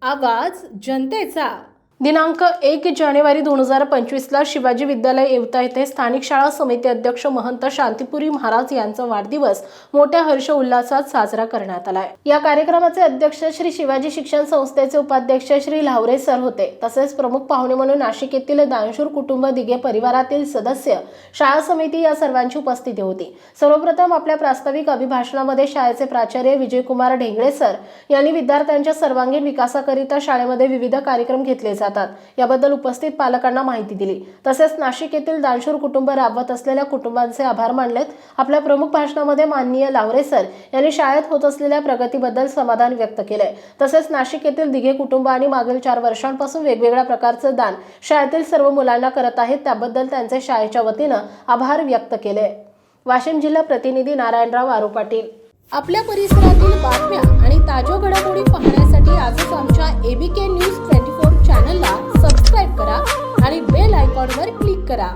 आवाज जनतेचा। दिनांक 1 जानेवारी 2025ला शिवाजी विद्यालय येवता येथे स्थानिक शाळा समिती अध्यक्ष महंत शांतिपुरी महाराज यांचा वाढदिवस मोठ्या हर्ष उल्हासात साजरा करण्यात आला आहे। या कार्यक्रमाचे अध्यक्ष श्री शिवाजी शिक्षण संस्थेचे उपाध्यक्ष श्री लावरे सर होते। तसेच प्रमुख पाहुणे म्हणून नाशिक येथील दानशूर कुटुंब दिघे परिवारातील सदस्य, शाळा समिती या सर्वांची उपस्थिती होती। सर्वप्रथम आपल्या प्रास्ताविक अभिभाषणामध्ये शाळेचे प्राचार्य विजयकुमार ढेंगळे सर यांनी विद्यार्थ्यांच्या सर्वांगीण विकासाकरिता शाळेमध्ये विविध कार्यक्रम घेतले जातात याबद्दल उपस्थित पालकांना माहिती दिली। तसेच नाशिक येथील दानशूर कुटुंब राबवत असलेल्या कुटुंबांचे आभार मानलेत। आपल्या प्रमुख भाषणामध्ये माननीय लावरे सर यांनी शाळेत होत असलेल्या प्रगतीबद्दल समाधान व्यक्त केले। तसेच नाशिक येथील दिघे कुटुंब आणि मागील 4 वर्षांपासून वेगवेगळ्या प्रकारचे दान शाळेतील सर्व मुलांना करत आहेत त्याबद्दल त्यांचे शाळेच्या वतीने आभार व्यक्त केले। वाशिम जिल्हा प्रतिनिधी नारायणराव आरू पाटील। आपल्या परिसरातील बातम्या आणि ताज्या घडामोडी पाहण्यासाठी आजच आमच्या ABK न्यूज 24 चॅनलला सबस्क्राइब करा आणि बेल आयकॉनवर क्लिक करा।